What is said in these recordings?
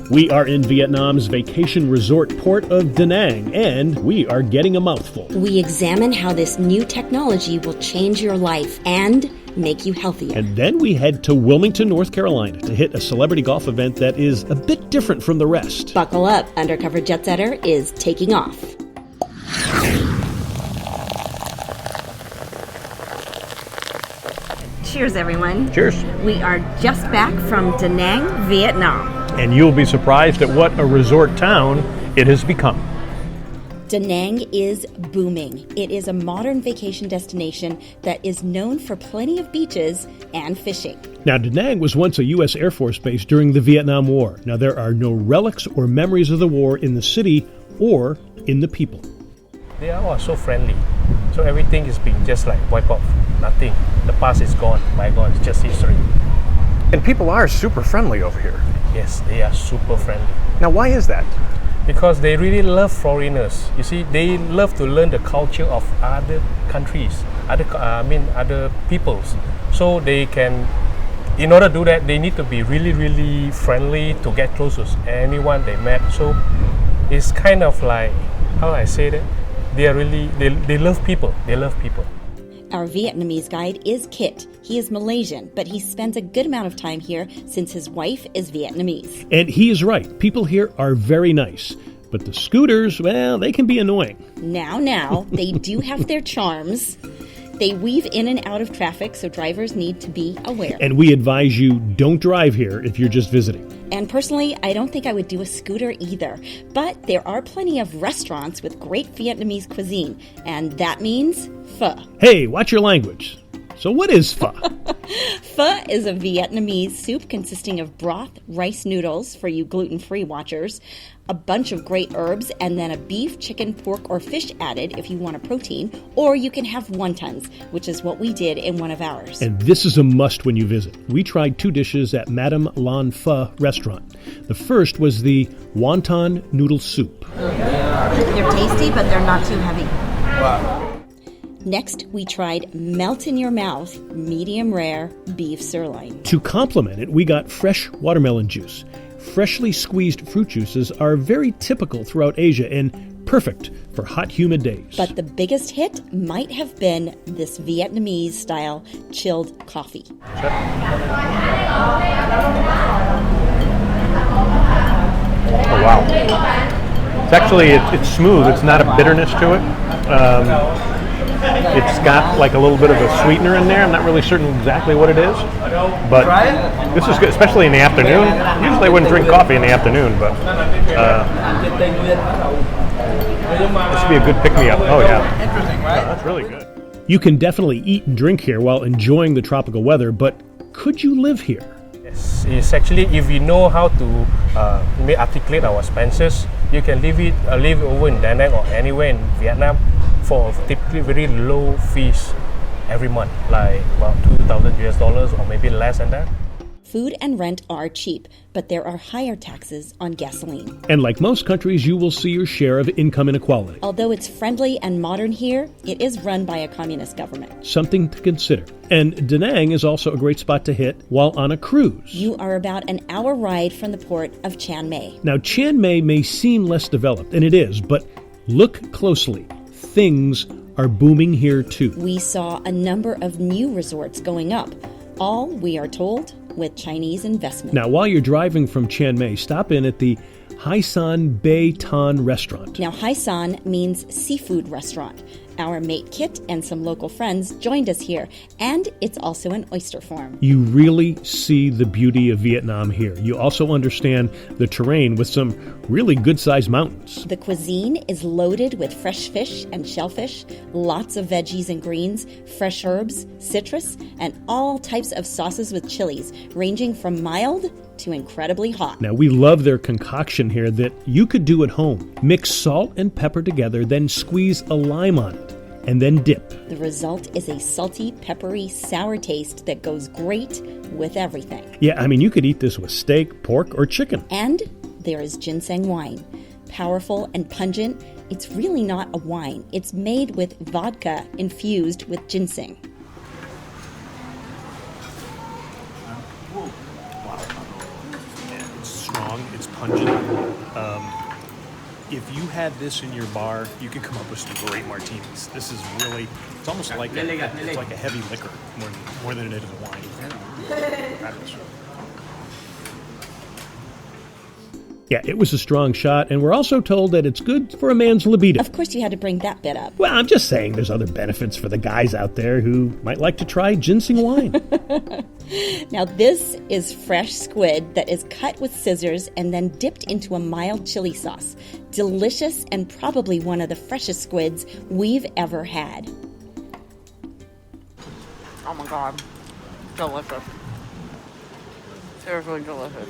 We are in Vietnam's vacation resort port of Da Nang, and we are getting a mouthful. We examine how this new technology will change your life and make you healthier. And then we head to Wilmington, North Carolina to hit a celebrity golf event that is a bit different from the rest. Buckle up, Undercover Jetsetter is taking off. Cheers, everyone. Cheers. We are just back from Da Nang, Vietnam. And you'll be surprised at what a resort town it has become. Da Nang is booming. It is a modern vacation destination that is known for plenty of beaches and fishing. Now, Da Nang was once a U.S. Air Force base during the Vietnam War. Now, there are no relics or memories of the war in the city or in the people. They are all so friendly. So everything is being just like wiped off. Nothing. The past is gone. My God, it's just history. And people are super friendly over here. Yes, they are super friendly. Now, why is that? Because they really love foreigners. You see, they love to learn the culture of other countries, other peoples. So they can, in order to do that, they need to be really, really friendly to get close to anyone they met. So it's kind of like, how do I say that? They are really, they love people. They love people. Our Vietnamese guide is Kit. He is Malaysian, but he spends a good amount of time here since his wife is Vietnamese. And he is right. People here are very nice. But the scooters, well, they can be annoying. Now, they do have their charms. They weave in and out of traffic, so drivers need to be aware. And we advise you don't drive here if you're just visiting. And personally, I don't think I would do a scooter either. But there are plenty of restaurants with great Vietnamese cuisine, and that means pho. Hey, watch your language. So what is pho? Pho is a Vietnamese soup consisting of broth, rice noodles, for you gluten-free watchers, a bunch of great herbs, and then a beef, chicken, pork, or fish added if you want a protein, or you can have wontons, which is what we did in one of ours. And this is a must when you visit. We tried 2 dishes at Madame Lan Pho restaurant. The first was the Wonton noodle soup. They're tasty, but they're not too heavy. Wow. Next, we tried melt-in-your-mouth, medium-rare beef sirloin. To complement it, we got fresh watermelon juice. Freshly squeezed fruit juices are very typical throughout Asia and perfect for hot, humid days. But the biggest hit might have been this Vietnamese-style chilled coffee. Oh, wow. It's actually, it's smooth. It's not a bitterness to it. It's got like a little bit of a sweetener in there. I'm not really certain exactly what it is, but this is good, especially in the afternoon. Usually I wouldn't drink coffee in the afternoon, but this would be a good pick-me-up. Oh, yeah. Interesting, right? That's really good. You can definitely eat and drink here while enjoying the tropical weather, but could you live here? Yes, it's actually, if we know how to articulate our expenses, you can live over in Da Nang or anywhere in Vietnam for typically very low fees every month, like about $2,000 or maybe less than that. Food and rent are cheap, but there are higher taxes on gasoline. And like most countries, you will see your share of income inequality. Although it's friendly and modern here, it is run by a communist government. Something to consider. And Da Nang is also a great spot to hit while on a cruise. You are about an hour ride from the port of Chiang Mai. Now, Chiang Mai may seem less developed, and it is, but look closely. Things are booming here too. We saw a number of new resorts going up, all, we are told, with Chinese investment. Now, while you're driving from Chiang Mai, stop in at the Hai San Bay Tan restaurant. Now, Hai San means seafood restaurant. Our mate Kit and some local friends joined us here, and it's also an oyster farm. You really see the beauty of Vietnam here. You also understand the terrain with some really good-sized mountains. The cuisine is loaded with fresh fish and shellfish, lots of veggies and greens, fresh herbs, citrus, and all types of sauces with chilies, ranging from mild to incredibly hot. Now, we love their concoction here that you could do at home. Mix salt and pepper together, then squeeze a lime on it, and then dip. The result is a salty, peppery, sour taste that goes great with everything. Yeah, I mean, you could eat this with steak, pork, or chicken. And there is Ginseng Wine. Powerful and pungent, it's really not a wine. It's made with vodka infused with ginseng. It's strong, it's pungent. If you had this in your bar, you could come up with some great martinis. This is really, it's almost like it's like a heavy liquor more than it is a wine. Fabulous. Yeah, it was a strong shot, and we're also told that it's good for a man's libido. Of course you had to bring that bit up. Well, I'm just saying there's other benefits for the guys out there who might like to try ginseng wine. Now this is fresh squid that is cut with scissors and then dipped into a mild chili sauce. Delicious and probably one of the freshest squids we've ever had. Oh my god. Delicious. Seriously delicious.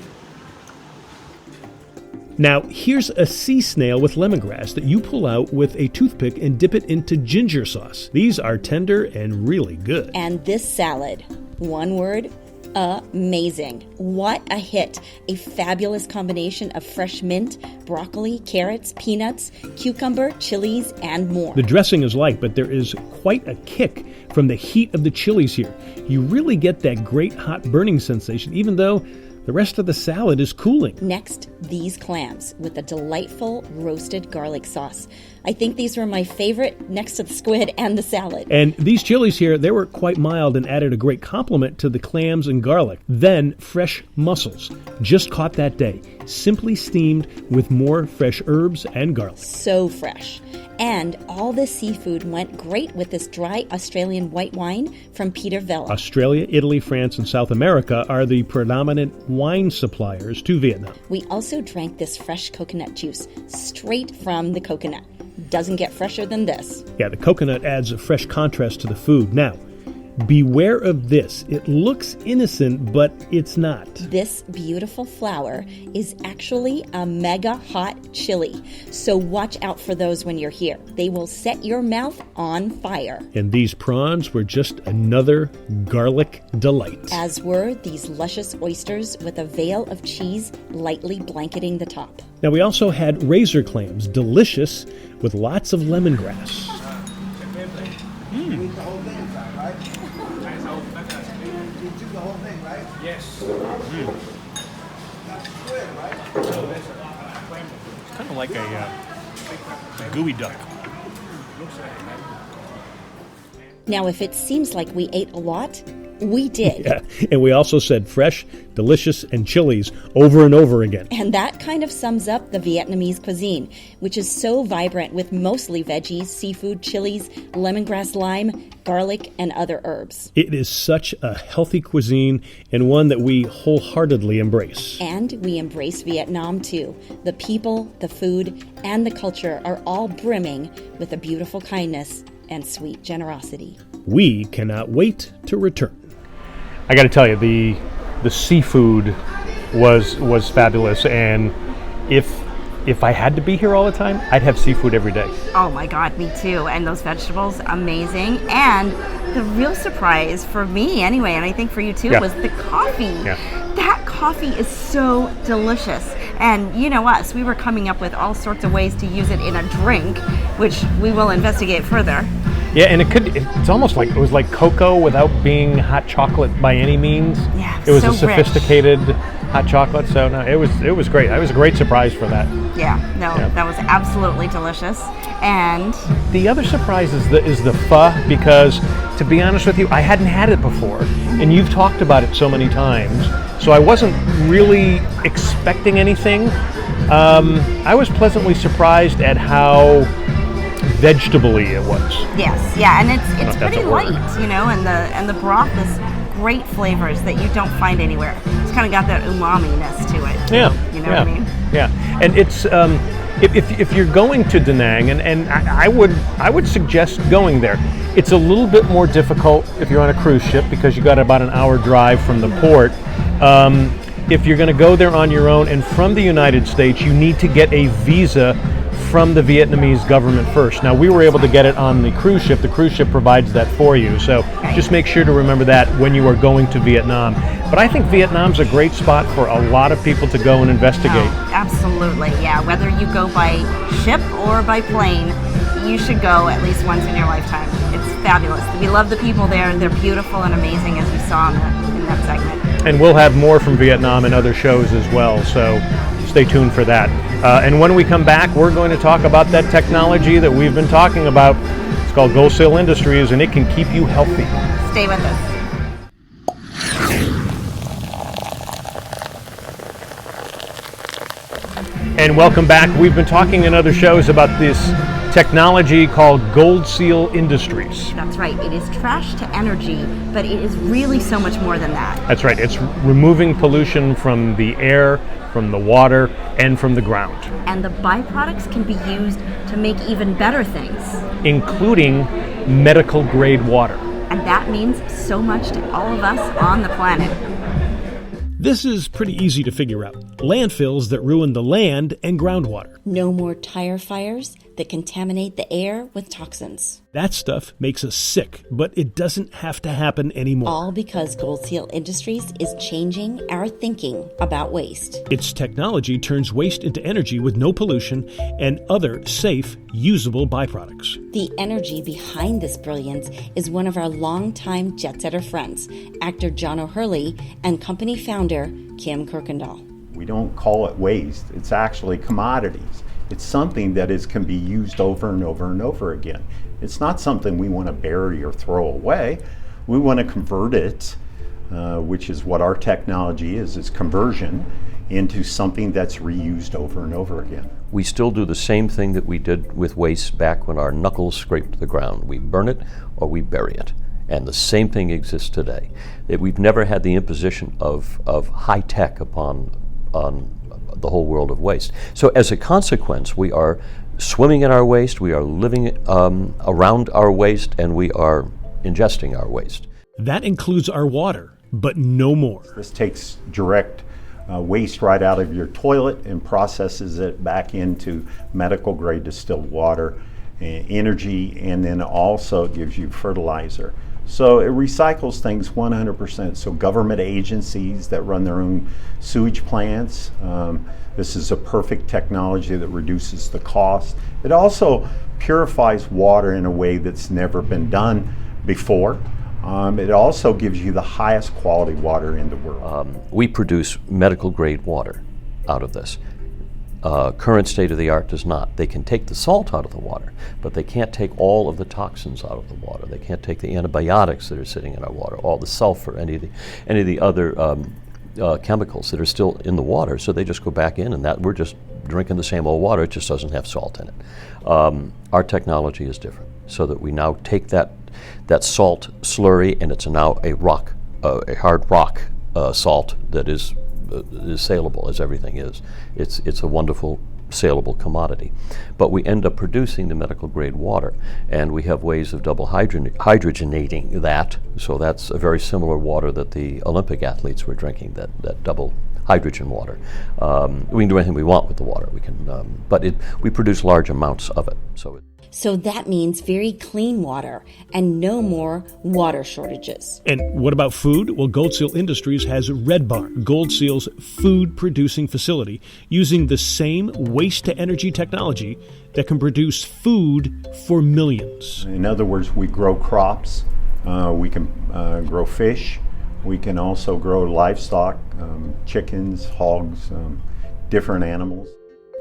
Now, here's a sea snail with lemongrass that you pull out with a toothpick and dip it into ginger sauce. These are tender and really good. And this salad, one word, amazing. What a hit. A fabulous combination of fresh mint, broccoli, carrots, peanuts, cucumber, chilies, and more. The dressing is light, but there is quite a kick from the heat of the chilies here. You really get that great hot burning sensation, even though the rest of the salad is cooling. Next, these clams with a delightful roasted garlic sauce. I think these were my favorite next to the squid and the salad. And these chilies here, they were quite mild and added a great complement to the clams and garlic. Then, fresh mussels, just caught that day, simply steamed with more fresh herbs and garlic. So fresh. And all this seafood went great with this dry Australian white wine from Peter Vella. Australia, Italy, France, and South America are the predominant wine suppliers to Vietnam. We also drank this fresh coconut juice straight from the coconut. Doesn't get fresher than this. Yeah, the coconut adds a fresh contrast to the food. Now, beware of this. It looks innocent, but it's not. This beautiful flower is actually a mega hot chili. So watch out for those when you're here. They will set your mouth on fire. And these prawns were just another garlic delight. As were these luscious oysters with a veil of cheese lightly blanketing the top. Now, we also had razor clams, delicious, with lots of lemongrass. Yes. It's kind of like a gooey duck. Now, if it seems like we ate a lot, we did. Yeah, and we also said fresh, delicious, and chilies over and over again. And that kind of sums up the Vietnamese cuisine, which is so vibrant with mostly veggies, seafood, chilies, lemongrass lime, garlic, and other herbs. It is such a healthy cuisine and one that we wholeheartedly embrace. And we embrace Vietnam too. The people, the food, and the culture are all brimming with a beautiful kindness and sweet generosity. We cannot wait to return. I got to tell you, the seafood was fabulous, and if I had to be here all the time, I'd have seafood every day. Oh my god, me too. And those vegetables, amazing. And the real surprise for me anyway, and I think for you too, Yeah. was the coffee. Yeah. That coffee is so delicious. And you know us, we were coming up with all sorts of ways to use it in a drink, which we will investigate further. Yeah, and it's almost like, it was like cocoa without being hot chocolate by any means. Yeah, it was so a sophisticated hot chocolate, so no, it was great. It was a great surprise for that. Yeah, no, Yeah. that was absolutely delicious. And The other surprise is the pho, because to be honest with you, I hadn't had it before, and you've talked about it so many times, so I wasn't really expecting anything. I was pleasantly surprised at how vegetable-y it was. yes, yeah, and it's if that's pretty a word. light, you know, and the broth is great flavors that you don't find anywhere. It's kind of got that umami-ness to it. Yeah, You know yeah, what I mean? Yeah, and it's if you're going to Da Nang, and I would suggest going there. It's a little bit more difficult if you're on a cruise ship because you got about an hour drive from the port. If you're going to go there on your own and from the United States, you need to get a visa from the Vietnamese government first. Now, we were able to get it on the cruise ship. The cruise ship provides that for you. So just make sure to remember that when you are going to Vietnam. But I think Vietnam's a great spot for a lot of people to go and investigate. Oh, absolutely, yeah. Whether you go by ship or by plane, you should go at least once in your lifetime. It's fabulous. We love the people there. They're beautiful and amazing, as we saw in that segment. And we'll have more from Vietnam and other shows as well. So stay tuned for that. And when we come back, we're going to talk about that technology that we've been talking about. It's called Gold Seal Industries, and it can keep you healthy. Stay with us. And welcome back. We've been talking in other shows about this technology called Gold Seal Industries. That's right. It is trash to energy, but it is really so much more than that. That's right. It's removing pollution from the air, from the water, and from the ground. And the byproducts can be used to make even better things. Including medical grade water. And that means so much to all of us on the planet. This is pretty easy to figure out. Landfills that ruin the land and groundwater. No more tire fires that contaminate the air with toxins. That stuff makes us sick, but it doesn't have to happen anymore. All because Gold Seal Industries is changing our thinking about waste. Its technology turns waste into energy with no pollution and other safe, usable byproducts. The energy behind this brilliance is one of our longtime Jetsetter friends, actor John O'Hurley and company founder Kim Kirkendall. We don't call it waste, it's actually commodities. It's something that can be used over and over and over again. It's not something we want to bury or throw away. We want to convert it, which is what our technology is conversion into something that's reused over and over again. We still do the same thing that we did with waste back when our knuckles scraped the ground. We burn it or we bury it. And the same thing exists today. We've never had the imposition of high tech upon the whole world of waste. So as a consequence, we are swimming in our waste, we are living around our waste, and we are ingesting our waste. That includes our water, but no more. This takes direct waste right out of your toilet and processes it back into medical grade distilled water, energy, and then also gives you fertilizer. So it recycles things 100%. So government agencies that run their own sewage plants, this is a perfect technology that reduces the cost. It also purifies water in a way that's never been done before. It also gives you the highest quality water in the world. We produce medical grade water out of this. Current state of the art does not. They can take the salt out of the water, but they can't take all of the toxins out of the water. They can't take the antibiotics that are sitting in our water, all the sulfur, any of the other chemicals that are still in the water. So they just go back in, and that we're just drinking the same old water. It just doesn't have salt in it. Our technology is different, so that we now take that salt slurry, and it's now a rock, a hard rock salt that is saleable, as everything is. It's a wonderful saleable commodity. But we end up producing the medical grade water, and we have ways of double hydrogenating that. So that's a very similar water that the Olympic athletes were drinking, that double hydrogen water. We can do anything we want with the water. We can, but we produce large amounts of it. So that means very clean water and no more water shortages. And what about food? Well, Gold Seal Industries has Red Barn, Gold Seal's food producing facility, using the same waste-to-energy technology that can produce food for millions. In other words, we grow crops, we can grow fish, we can also grow livestock, chickens, hogs, different animals.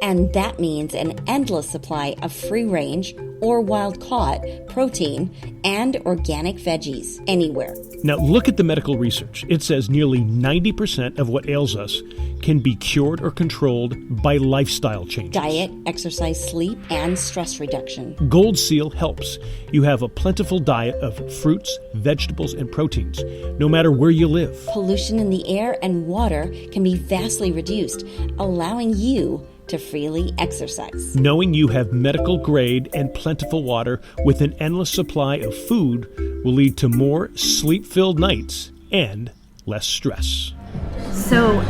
And that means an endless supply of free-range or wild-caught protein and organic veggies anywhere. Now look at the medical research. It says nearly 90% of what ails us can be cured or controlled by lifestyle changes. Diet, exercise, sleep, and stress reduction. Gold Seal helps. You have a plentiful diet of fruits, vegetables, and proteins, no matter where you live. Pollution in the air and water can be vastly reduced, allowing you to freely exercise. Knowing you have medical grade and plentiful water with an endless supply of food will lead to more sleep-filled nights and less stress. So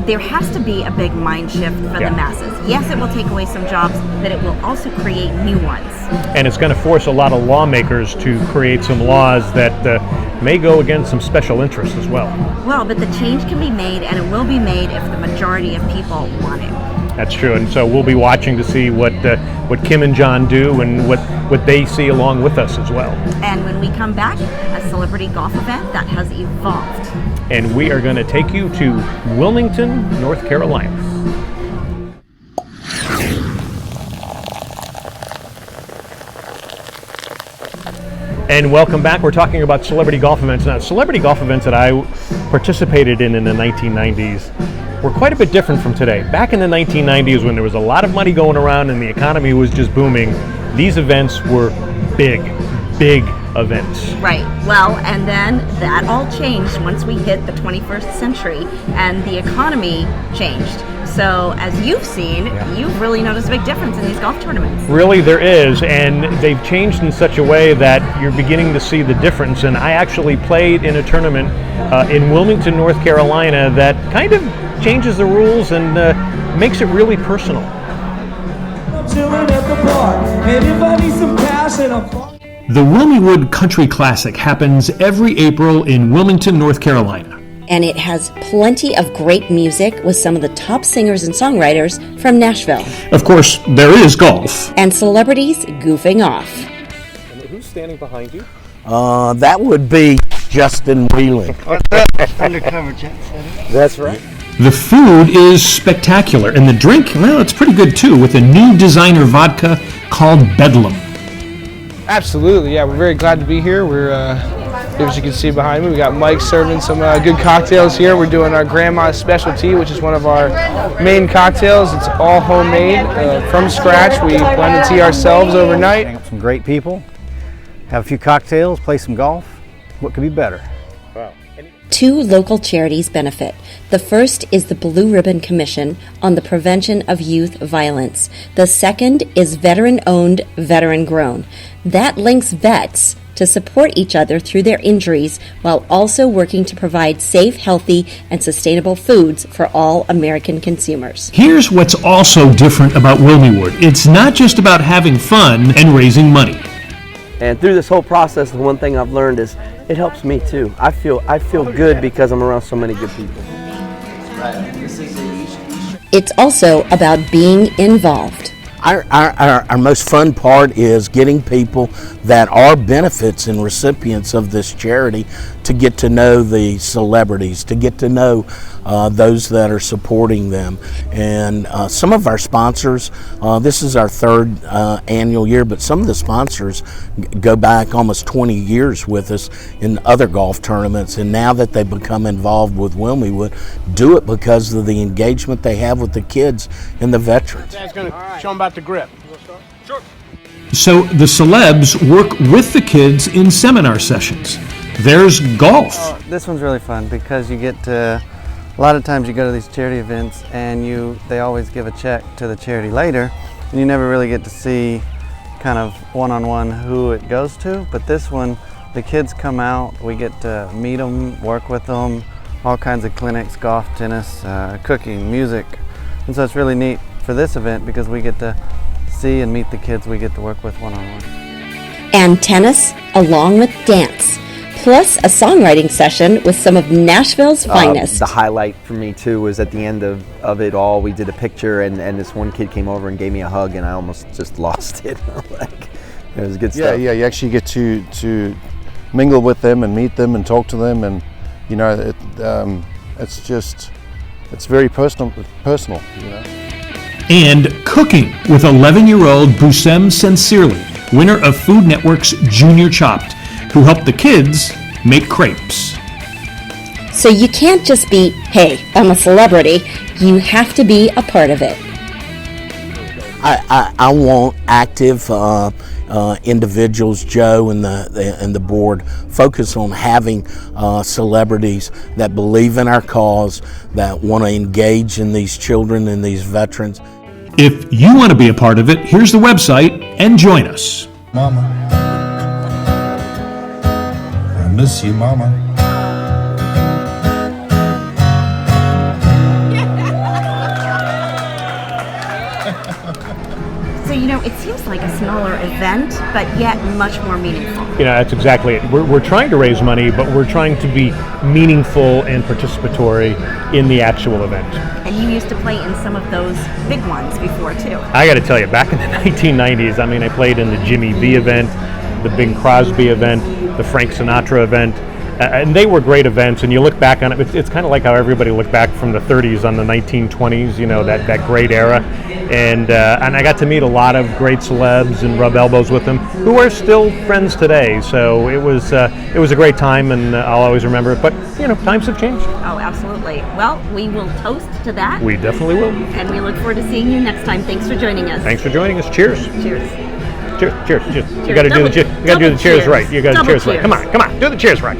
there has to be a big mind shift for the masses. Yes, it will take away some jobs, but it will also create new ones. And it's going to force a lot of lawmakers to create some laws that may go against some special interests as well. Well, but the change can be made, and it will be made if the majority of people want it. That's true, and so we'll be watching to see what Kim and John do and what they see along with us as well. And when we come back, a celebrity golf event that has evolved. And we are going to take you to Wilmington, North Carolina. And welcome back. We're talking about celebrity golf events. Now, celebrity golf events that I participated in the 1990s were quite a bit different from today. Back in the 1990s, when there was a lot of money going around and the economy was just booming, these events were big events. Right. Well, and then that all changed once we hit the 21st century and the economy changed. So as you've seen, you've really noticed a big difference in these golf tournaments. Really, there is, and they've changed in such a way that you're beginning to see the difference. And I actually played in a tournament in Wilmington, North Carolina that kind of changes the rules and makes it really personal. The Wormwood Country Classic happens every April in Wilmington, North Carolina. And it has plenty of great music with some of the top singers and songwriters from Nashville. Of course, there is golf. And celebrities goofing off. Who's standing behind you? That would be Justin Wheeling. Undercover Jetsetter. That's right. The food is spectacular, and the drink, well, it's pretty good too, with a new designer vodka called Bedlam. Absolutely, yeah. We're very glad to be here. We're, as you can see behind me, we got Mike serving some good cocktails here. We're doing our grandma's specialty, which is one of our main cocktails. It's all homemade from scratch. We blend the tea ourselves overnight. Some great people, have a few cocktails, play some golf. What could be better? Wow. 2 local charities benefit. The first is the Blue Ribbon Commission on the Prevention of Youth Violence. The second is veteran-owned, veteran-grown. That links vets to support each other through their injuries while also working to provide safe, healthy, and sustainable foods for all American consumers. Here's what's also different about Wilmywood. It's not just about having fun and raising money. And through this whole process, the one thing I've learned is it helps me too. I feel good because I'm around so many good people. It's also about being involved. Our most fun part is getting people that are benefits and recipients of this charity to get to know the celebrities, to get to know those that are supporting them. And some of our sponsors, this is our 3rd annual year, but some of the sponsors go back almost 20 years with us in other golf tournaments, and now that they've become involved with Wilmywood, do it because of the engagement they have with the kids and the veterans. Dad's going to show them about the grip. Sure. So the celebs work with the kids in seminar sessions. There's golf. This one's really fun because you get to, a lot of times you go to these charity events and they always give a check to the charity later, and you never really get to see kind of one-on-one who it goes to. But this one, the kids come out, we get to meet them, work with them, all kinds of clinics, golf, tennis, cooking, music. And so it's really neat for this event because we get to see and meet the kids we get to work with one-on-one. And tennis along with dance, plus a songwriting session with some of Nashville's finest. The highlight for me too was at the end of it all, we did a picture and this one kid came over and gave me a hug and I almost just lost it. Like, it was good stuff. Yeah, you actually get to mingle with them and meet them and talk to them, and you know, it's very personal, you know. And cooking with 11-year-old Busem Sincerely, winner of Food Network's Junior Chopped, who helped the kids make crepes. So you can't just be, hey, I'm a celebrity. You have to be a part of it. I want active individuals, Joe and the board, focus on having celebrities that believe in our cause, that want to engage in these children and these veterans. If you want to be a part of it, here's the website and join us. Mama, I miss you, Mama. So, you know, it seems like a smaller event, but yet much more meaningful. You know, that's exactly it. We're trying to raise money, but we're trying to be meaningful and participatory in the actual event. And you used to play in some of those big ones before, too. I got to tell you, back in the 1990s, I mean, I played in the Jimmy V event, the Bing Crosby event, the Frank Sinatra event. And they were great events, and you look back on it, it's kind of like how everybody looked back from the 30s on the 1920s, you know, that great era. And I got to meet a lot of great celebs and rub elbows with them who are still friends today. So it was a great time, and I'll always remember it. But, you know, times have changed. Oh, absolutely. Well, we will toast to that. We definitely will. And we look forward to seeing you next time. Thanks for joining us. Thanks for joining us. Cheers. Cheers. Cheers. You got to do the cheers right. You got to cheers right. Come on. Do the cheers right.